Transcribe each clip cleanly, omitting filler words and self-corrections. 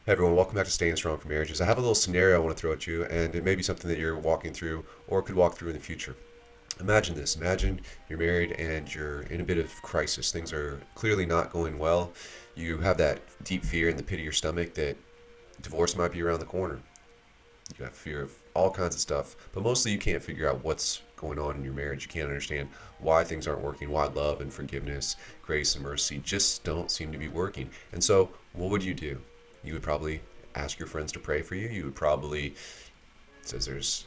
Hey everyone, welcome back to Staying Strong for Marriages. I have a little scenario I want to throw at you, and it may be something that you're walking through or could walk through in the future. Imagine this. Imagine you're married and you're in a bit of crisis. Things are clearly not going well. You have that deep fear in the pit of your stomach that divorce might be around the corner. You have fear of all kinds of stuff, but mostly you can't figure out what's going on in your marriage. You can't understand why things aren't working, why love and forgiveness, grace and mercy just don't seem to be working. And so, what would you do? You would probably ask your friends to pray for you. You would probably, it says there's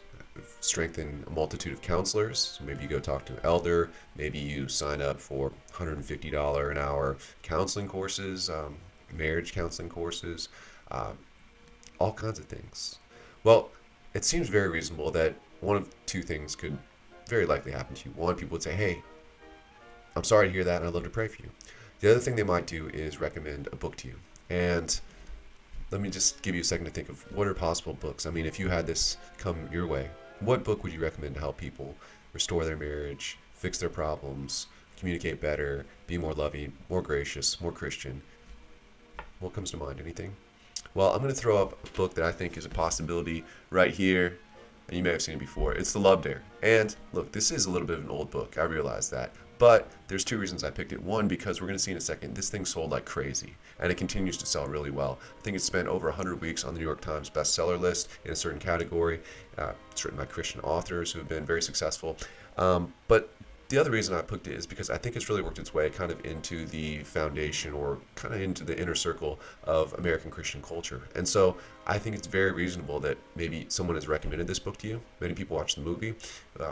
strength in a multitude of counselors. So maybe you go talk to an elder. Maybe you sign up for $150 an hour counseling courses, marriage counseling courses, um, all kinds of things. Well, it seems very reasonable that one of two things could very likely happen to you. One, people would say, hey, I'm sorry to hear that, and I'd love to pray for you. The other thing they might do is recommend a book to you. And let me just give you a second to think of what are possible books. I mean, if you had this come your way, what book would you recommend to help people restore their marriage, fix their problems, communicate better, be more loving, more gracious, more Christian? What comes to mind? Anything? Well, I'm going to throw up a book that I think is a possibility right here, and you may have seen it before. It's The Love Dare. And look, this is a little bit of an old book. I realize that. But there's two reasons I picked it. One, because we're going to see in a second, this thing sold like crazy, and it continues to sell really well. I think it's spent over 100 weeks on the New York Times bestseller list in a certain category. It's written by Christian authors who have been very successful. But the other reason I picked it is because I think it's really worked its way kind of into the foundation or kind of into the inner circle of American Christian culture. And so I think it's very reasonable that maybe someone has recommended this book to you. Many people watch the movie,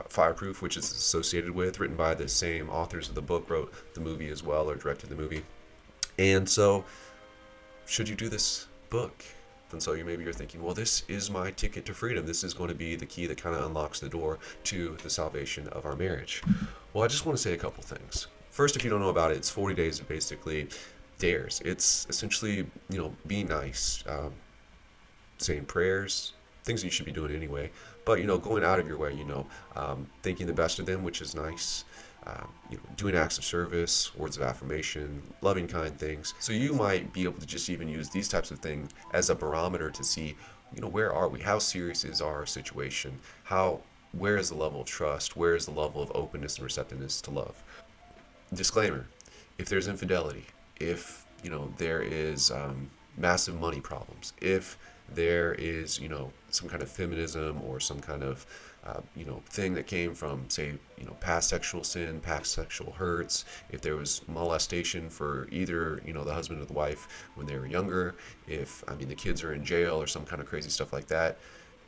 Fireproof, which is associated with, written by the same authors of the book, wrote the movie as well or directed the movie. And so, should you do this book? And so maybe you're thinking, well, this is my ticket to freedom. This is going to be the key that kind of unlocks the door to the salvation of our marriage. Well, I just want to say a couple things. First, if you don't know about it, it's 40 days of basically dares. It's essentially, being nice, saying prayers, things that you should be doing anyway. But, going out of your way, thinking the best of them, which is nice. Doing acts of service, words of affirmation, loving kind things. So you might be able to just even use these types of things as a barometer to see, where are we? How serious is our situation? Where is the level of trust? Where is the level of openness and receptiveness to love? Disclaimer: if there's infidelity, if there is massive money problems, if there is some kind of feminism or some kind of thing that came from, say, past sexual sin, past sexual hurts, if there was molestation for either the husband or the wife when they were younger, if the kids are in jail or some kind of crazy stuff like that,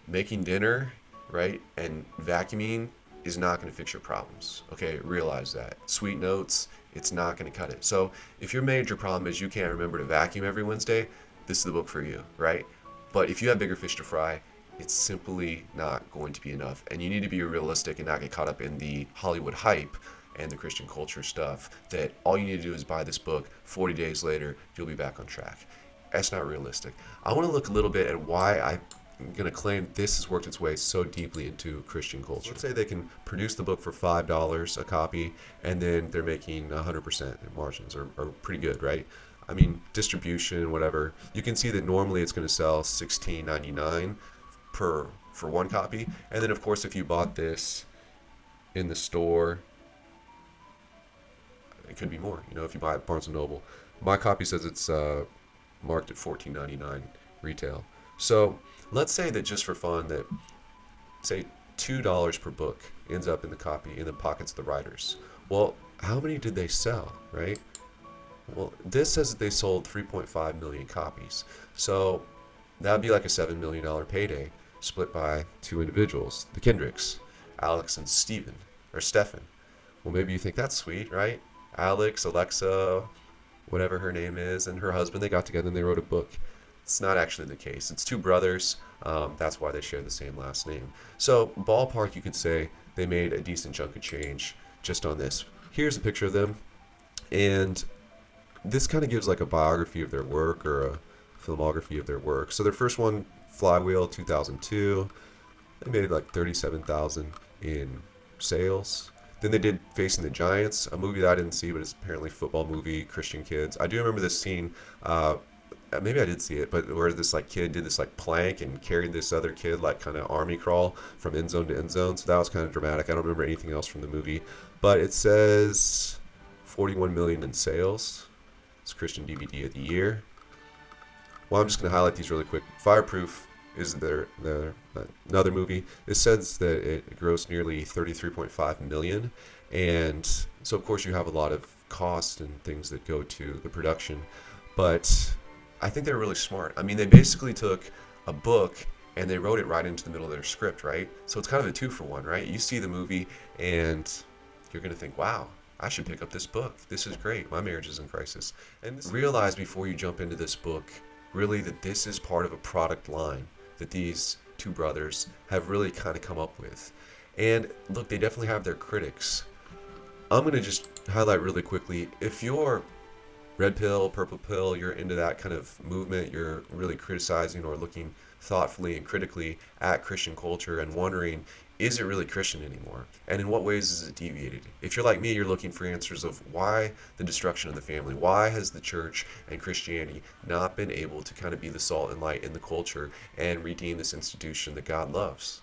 making dinner, right, and vacuuming is not going to fix your problems. Okay, realize that. Sweet notes, it's not going to cut it. So if your major problem is you can't remember to vacuum every Wednesday, this is the book for you, right? But if you have bigger fish to fry, it's simply not going to be enough. And you need to be realistic and not get caught up in the Hollywood hype and the Christian culture stuff that all you need to do is buy this book. 40 days later, you'll be back on track. That's not realistic. I want to look a little bit at why I'm going to claim this has worked its way so deeply into Christian culture. So let's say they can produce the book for $5 a copy, and then they're making 100% margins, are pretty good, right? Distribution, whatever. You can see that normally it's going to sell $16.99 for one copy, and then of course if you bought this in the store, it could be more. If you buy it at Barnes and Noble, my copy says it's marked at $14.99 retail. So let's say that just for fun that say $2 per book ends up in the pockets of the writers. Well, how many did they sell, right? Well, this says that they sold 3.5 million copies. So that would be like a $7 million payday split by two individuals, the Kendricks, Alex and Stephen. Well, maybe you think that's sweet, right? Alex, Alexa, whatever her name is, and her husband, they got together and they wrote a book. It's not actually the case. It's two brothers. That's why they share the same last name. So ballpark, you could say they made a decent chunk of change just on this. Here's a picture of them. And this kind of gives like a biography of their work or a filmography of their work. So their first one, Flywheel, 2002, they made like 37,000 in sales. Then they did Facing the Giants, a movie that I didn't see, but it's apparently a football movie, Christian kids. I do remember this scene. maybe I did see it, but where this like kid did this like plank and carried this other kid like kind of army crawl from end zone to end zone. So that was kind of dramatic. I don't remember anything else from the movie, but it says 41 million in sales. It's Christian DVD of the year. Well, I'm just going to highlight these really quick. Fireproof is their another movie. It says that it grossed nearly 33.5 million, and so of course you have a lot of cost and things that go to the production, but I think they're really smart. I mean, they basically took a book and they wrote it right into the middle of their script, right? So it's kind of a two for one, right? You see the movie and you're going to think, wow, I should pick up this book. This is great. My marriage is in crisis. And realize before you jump into this book, really, that this is part of a product line that these two brothers have really kind of come up with. And look, they definitely have their critics. I'm going to just highlight really quickly, if you're red pill, purple pill, you're into that kind of movement, you're really criticizing or looking thoughtfully and critically at Christian culture and wondering, is it really Christian anymore? And in what ways is it deviated? If you're like me, you're looking for answers of why the destruction of the family. Why has the church and Christianity not been able to kind of be the salt and light in the culture and redeem this institution that God loves?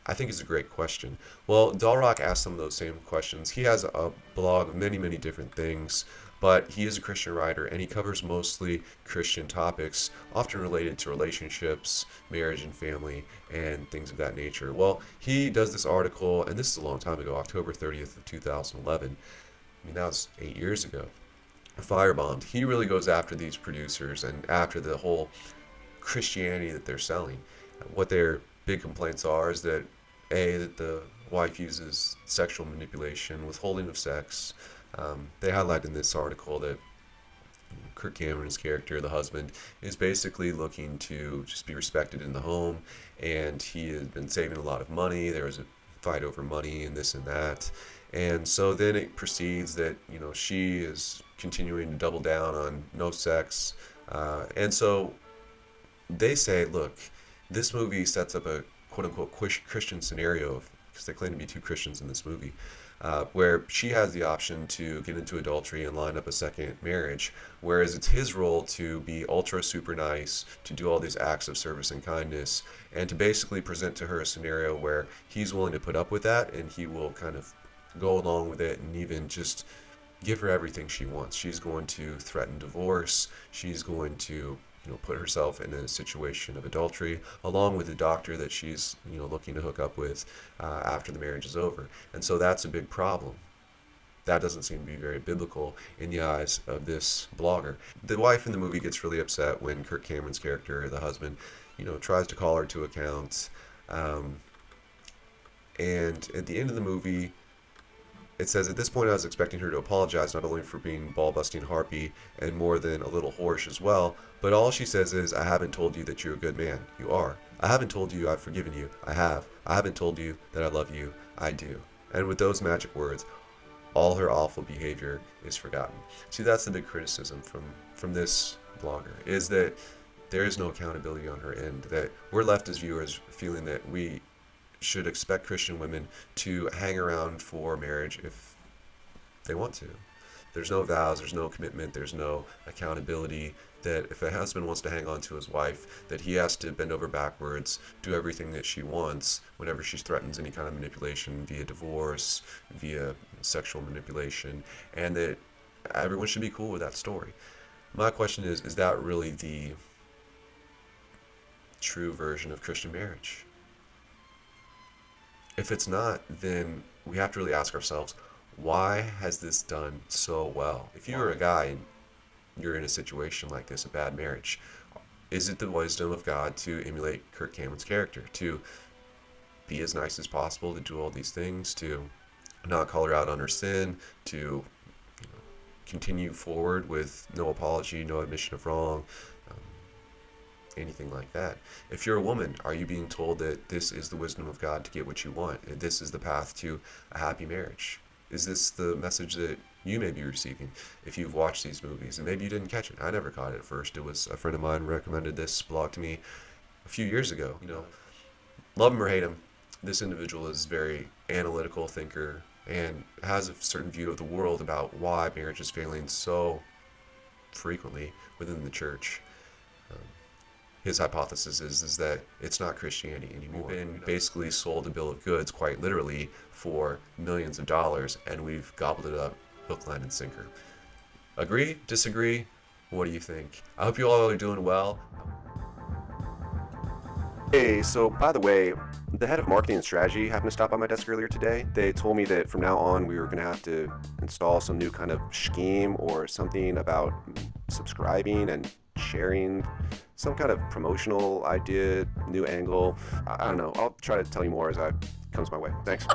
I think it's a great question. Well, Dalrock asked some of those same questions. He has a blog of many, many different things, but he is a Christian writer and he covers mostly Christian topics, often related to relationships, marriage and family, and things of that nature. Well, he does this article, and this is a long time ago, October 30th of 2011. I mean, that was 8 years ago. Firebombed. He really goes after these producers and after the whole Christianity that they're selling. What their big complaints are is that that the wife uses sexual manipulation, withholding of sex. They highlight in this article that Kirk Cameron's character, the husband, is basically looking to just be respected in the home, and he has been saving a lot of money. There was a fight over money and this and that, and so then it proceeds that she is continuing to double down on no sex, and so they say, look, this movie sets up a quote-unquote Christian scenario, because they claim to be two Christians in this movie, where she has the option to get into adultery and line up a second marriage, whereas it's his role to be ultra super nice, to do all these acts of service and kindness, and to basically present to her a scenario where he's willing to put up with that, and he will kind of go along with it and even just give her everything she wants. She's going to threaten divorce. She's going to put herself in a situation of adultery, along with the doctor that she's, looking to hook up with after the marriage is over. And so that's a big problem. That doesn't seem to be very biblical in the eyes of this blogger. The wife in the movie gets really upset when Kirk Cameron's character, the husband, tries to call her to account. And at the end of the movie, it says, at this point I was expecting her to apologize not only for being ball-busting harpy and more than a little whorish as well, but all she says is, I haven't told you that you're a good man. You are. I haven't told you I've forgiven you. I have. I haven't told you that I love you. I do. And with those magic words, all her awful behavior is forgotten. See, that's the big criticism from this blogger, is that there is no accountability on her end, that we're left as viewers feeling that we should expect Christian women to hang around for marriage if they want to. There's no vows, there's no commitment, there's no accountability, that if a husband wants to hang on to his wife, that he has to bend over backwards, do everything that she wants whenever she threatens any kind of manipulation via divorce, via sexual manipulation, and that everyone should be cool with that story. My question is that really the true version of Christian marriage? If it's not, then we have to really ask ourselves, why has this done so well? If you're a guy and you're in a situation like this, a bad marriage, is it the wisdom of God to emulate Kirk Cameron's character, to be as nice as possible, to do all these things, to not call her out on her sin, to continue forward with no apology, no admission of wrong, anything like that? If you're a woman, are you being told that this is the wisdom of God to get what you want, and this is the path to a happy marriage? Is this the message that you may be receiving if you've watched these movies? And maybe you didn't catch it. I never caught it at first. It was a friend of mine recommended this blog to me a few years ago. Love him or hate him, this individual is a very analytical thinker and has a certain view of the world about why marriage is failing so frequently within the church. His hypothesis is that it's not Christianity anymore. We've been basically sold a bill of goods, quite literally, for millions of dollars, and we've gobbled it up hook, line, and sinker. Agree? Disagree? What do you think? I hope you all are doing well. Hey, so by the way, the head of marketing and strategy happened to stop by my desk earlier today. They told me that from now on we were going to have to install some new kind of scheme or something about subscribing and sharing, some kind of promotional idea, new angle. I don't know. I'll try to tell you more as it comes my way. Thanks.